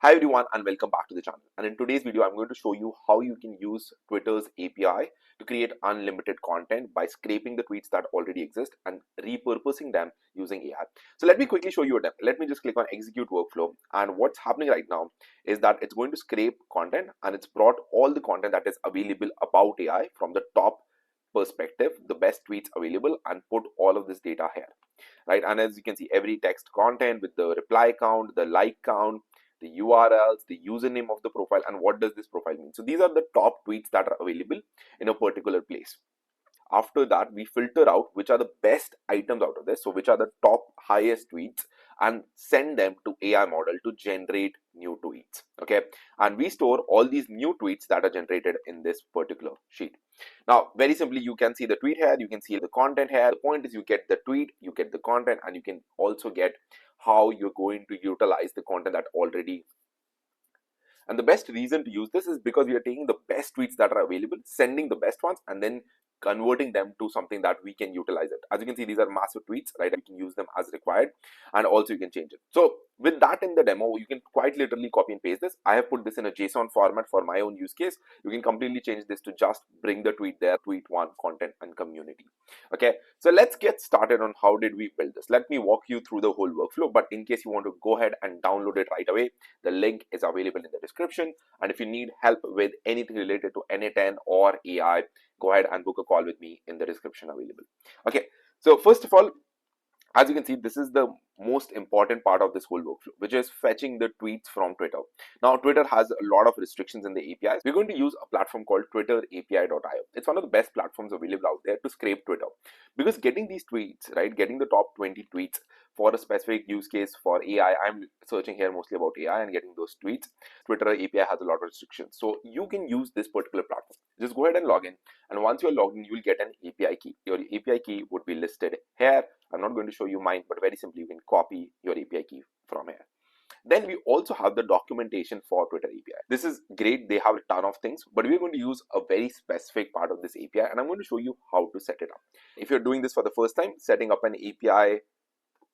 Hi everyone and welcome back to the channel. And in today's video, I'm going to show you how you can use Twitter's API to create unlimited content by scraping the tweets that already exist and repurposing them using AI. So let me quickly show you a demo. Let me just click on execute workflow. And what's happening right now is that it's going to scrape content and it's brought all the content that is available about AI from the top perspective, the best tweets available, and put all of this data here, right? And as you can see, every text content with the reply count, the like count, the URLs, the username of the profile, and what does this profile mean. So these are the top tweets that are available in a particular place. After that, we filter out which are the best items out of this, so which are the top highest tweets, and send them to AI model to generate new tweets. Okay, and we store all these new tweets that are generated in this particular sheet. Now, very simply, you can see the tweet here, you can see the content here. The point is, you get the tweet, you get the content, and you can also get how you're going to utilize the content that already. And the best reason to use this is because we are taking the best tweets that are available, sending the best ones, and then converting them to something that we can utilize it. As you can see, these are massive tweets, right? You can use them as required, and also you can change it. So with that in the demo, you can quite literally copy and paste this. I have put this in a JSON format for my own use case. You can completely change this to just bring the tweet there, tweet one, content and community. Okay, so let's get started on how did we build this. Let me walk you through the whole workflow, but in case you want to go ahead and download it right away, the link is available in the description. And if you need help with anything related to n8n or AI, go ahead and book a call with me in the description available. Okay, so first of all, as you can see, this is the most important part of this whole workflow, which is fetching the tweets from Twitter. Now, Twitter has a lot of restrictions in the APIs. We're going to use a platform called TwitterAPI.io. It's one of the best platforms available out there to scrape Twitter. Because getting these tweets, right, getting the top 20 tweets for a specific use case for AI, I'm searching here mostly about AI and getting those tweets. Twitter API has a lot of restrictions. So you can use this particular platform. Just go ahead and log in. And once you're logged in, you will get an API key. Your API key would be listed here. I'm not going to show you mine, but very simply, you can copy your API key from here. Then we also have the documentation for Twitter API. This is great. They have a ton of things, but we're going to use a very specific part of this API, and I'm going to show you how to set it up. If you're doing this for the first time, setting up an API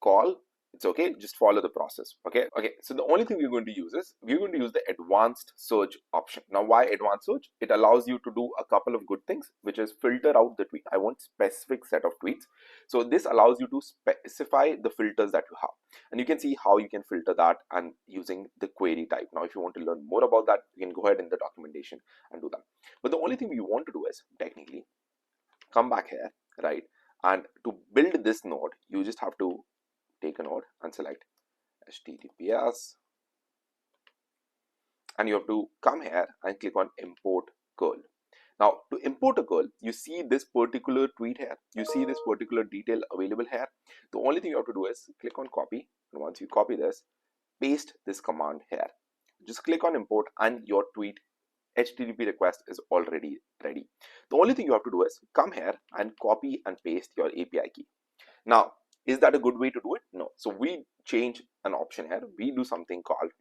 call, it's okay, just follow the process. Okay, so the only thing we're going to use is we're going to use the advanced search option. Now, why advanced search? It allows you to do a couple of good things, which is filter out the tweet. I want specific set of tweets, so this allows you to specify the filters that you have, and you can see how you can filter that and using the query type. Now, if you want to learn more about that, you can go ahead in the documentation and do that. But the only thing we want to do is technically come back here, right? And to build this node, you just have to take a node and select HTTPS, and you have to come here and click on import curl. Now, to import a curl, you see this particular tweet here, you see this particular detail available here. The only thing you have to do is click on copy, and once you copy this, paste this command here. Just click on import and your tweet HTTP request is already ready. The only thing you have to do is come here and copy and paste your API key. Now, is that a good way to do it? No. So we change an option here. We do something called,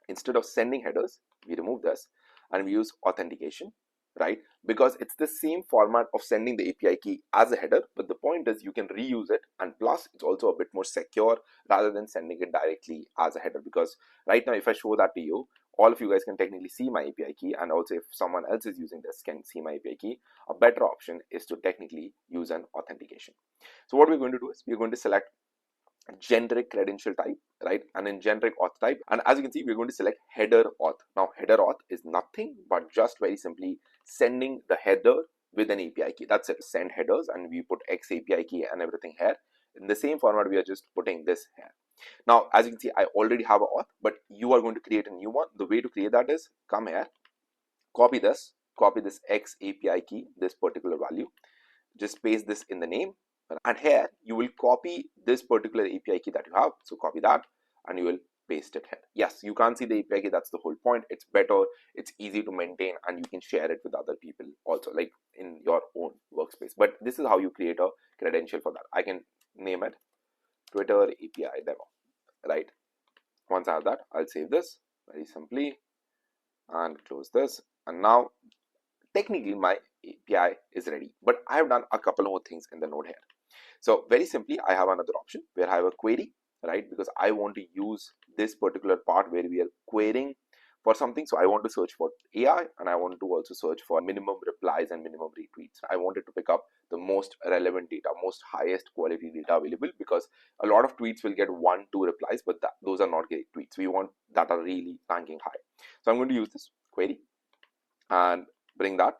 instead of sending headers, we remove this and we use authentication, right? Because it's the same format of sending the API key as a header, but the point is you can reuse it, and plus it's also a bit more secure rather than sending it directly as a header. Because right now, if I show that to you, all of you guys can technically see my API key, and also if someone else is using this can see my API key. A better option is to technically use an authentication. So what we're going to do is we're going to select generic credential type, right? And in generic auth type, and as you can see, we're going to select header auth. Now, header auth is nothing but just very simply sending the header with an API key. That's it. Send headers, and we put X API key and everything here. In the same format, we are just putting this here. Now, as you can see, I already have an auth, but you are going to create a new one. The way to create that is come here, copy this X API key, this particular value, just paste this in the name, and here you will copy this particular API key that you have. So copy that and you will paste it here. Yes, you can't see the API key, that's the whole point. It's better, it's easy to maintain, and you can share it with other people also, like in your own workspace. But this is how you create a credential for that. I can name it Twitter API demo, right? Once I have that, I'll save this very simply and close this. And now technically my API is ready, but I have done a couple more things in the node here. So very simply, I have another option where I have a query, right? Because I want to use this particular part where we are querying for something. So I want to search for AI, and I want to also search for minimum replies and minimum retweets. I wanted to pick up the most relevant data, most highest quality data available, because a lot of tweets will get 1-2 replies, but those are not great tweets. We want that are really ranking high. So I'm going to use this query and bring that,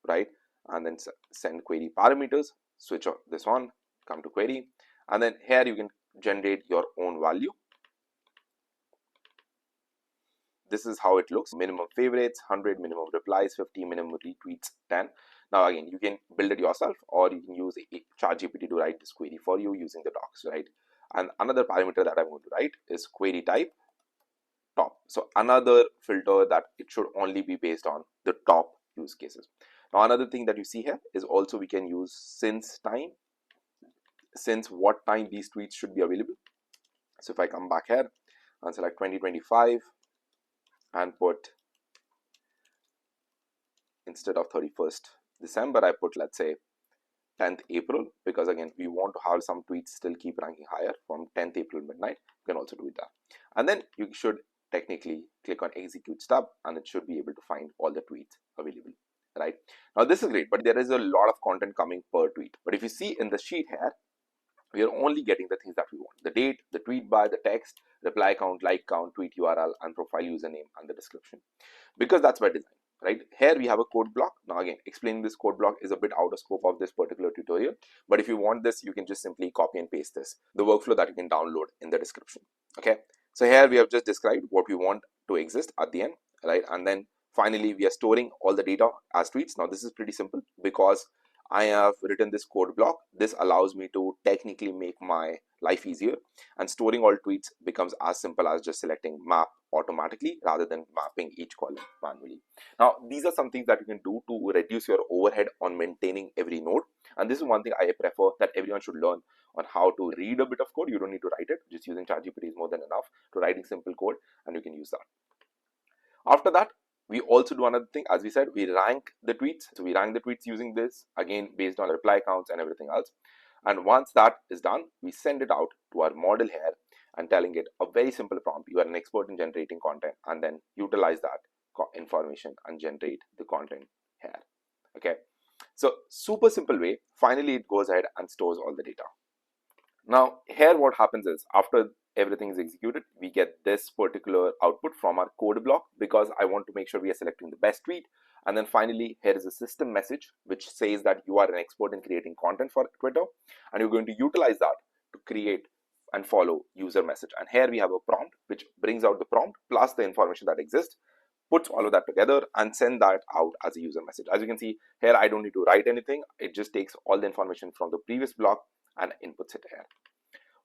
right? And then send query parameters, switch this on, come to query, and then here you can generate your own value. This is how it looks: minimum favorites 100, minimum replies 50, minimum retweets 10. Now again, you can build it yourself, or you can use a ChatGPT to write this query for you using the docs, right? And another parameter that I'm going to write is query type top. So another filter that it should only be based on the top use cases. Now another thing that you see here is also we can use since time, since what time these tweets should be available. So if I come back here and select 2025 and put, instead of 31st December, I put, let's say 10th April, because again, we want to have some tweets still keep ranking higher from 10th April midnight. You can also do that. And then you should technically click on execute stub, and it should be able to find all the tweets available, right? Now this is great, but there is a lot of content coming per tweet. But if you see in the sheet here, we are only getting the things that we want: the date, the tweet bar, the text, reply count, like count, tweet URL, and profile username, and the description, because that's by design, right? Here we have a code block. Now again, explaining this code block is a bit out of scope of this particular tutorial, but if you want this, you can just simply copy and paste this, the workflow that you can download in the description. Okay, so here we have just described what we want to exist at the end, right? And then finally we are storing all the data as tweets. Now this is pretty simple, because I have written this code block. This allows me to technically make my life easier, and storing all tweets becomes as simple as just selecting map automatically rather than mapping each column manually. Now these are some things that you can do to reduce your overhead on maintaining every node, and this is one thing I prefer that everyone should learn on how to read a bit of code. You don't need to write it, just using ChatGPT is more than enough to writing simple code, and you can use that. After that, we also do another thing. As we said, we rank the tweets. So we rank the tweets using this, again based on reply counts and everything else. And once that is done, we send it out to our model here and telling it a very simple prompt: you are an expert in generating content, and then utilize that information and generate the content here. Okay, so super simple way. Finally, it goes ahead and stores all the data. Now here what happens is, after everything is executed, we get this particular output from our code block, because I want to make sure we are selecting the best tweet. And then finally, here is a system message which says that you are an expert in creating content for Twitter, and you're going to utilize that to create and follow user message. And here we have a prompt which brings out the prompt plus the information that exists, puts all of that together and send that out as a user message. As you can see here, I don't need to write anything. It just takes all the information from the previous block and inputs it here.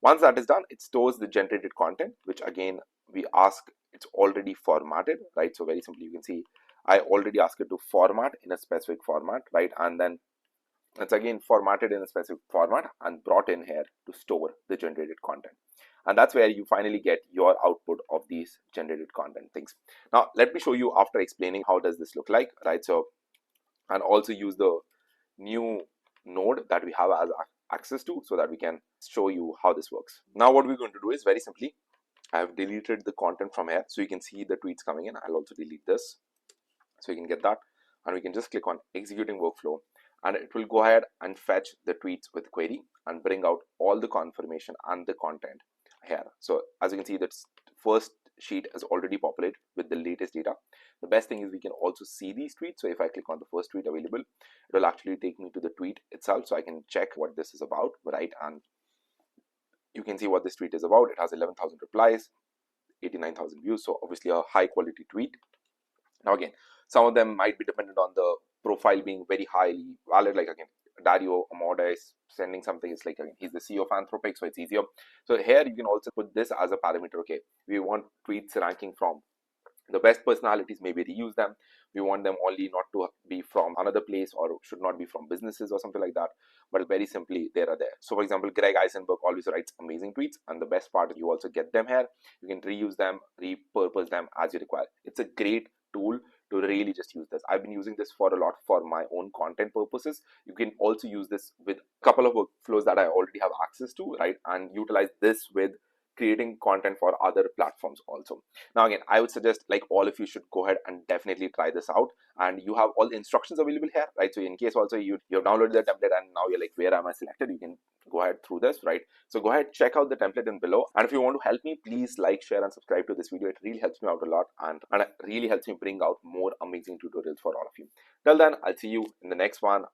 Once that is done, it stores the generated content, which again we ask, it's already formatted, right? So very simply, you can see I already ask it to format in a specific format, right? And then it's again formatted in a specific format and brought in here to store the generated content. And that's where you finally get your output of these generated content things. Now let me show you after explaining how does this look like, right? So, and also use the new node that we have as access to, so that we can show you how this works. Now what we're going to do is very simply, I have deleted the content from here, so you can see the tweets coming in. I'll also delete this so you can get that, and we can just click on executing workflow, and it will go ahead and fetch the tweets with query and bring out all the confirmation and the content here. So as you can see, that first sheet is already populated with the latest data. The best thing is we can also see these tweets. So if I click on the first tweet available, it will actually take me to the tweet itself, so I can check what this is about, right? And you can see what this tweet is about. It has 11,000 replies, 89,000 views, so obviously a high quality tweet. Now again, some of them might be dependent on the profile being very highly valid, like again Dario Amorda is sending something. It's like, again, he's the CEO of Anthropic, so it's easier. So here you can also put this as a parameter. Okay, we want tweets ranking from the best personalities, maybe reuse them. We want them only not to be from another place, or should not be from businesses or something like that, but very simply they are there. So for example, Greg Eisenberg always writes amazing tweets, and the best part is you also get them here. You can reuse them, repurpose them as you require. It's a great tool to really just use this. I've been using this for a lot for my own content purposes. You can also use this with a couple of workflows that I already have access to, right? And utilize this with creating content for other platforms also. Now again, I would suggest like all of you should go ahead and definitely try this out, and you have all the instructions available here, right? So in case also you have downloaded the template and now you're like, where am I selected, you can go ahead through this, right? So go ahead, check out the template in below, and if you want to help me, please like, share and subscribe to this video. It really helps me out a lot, and it really helps me bring out more amazing tutorials for all of you. Till then, I'll see you in the next one.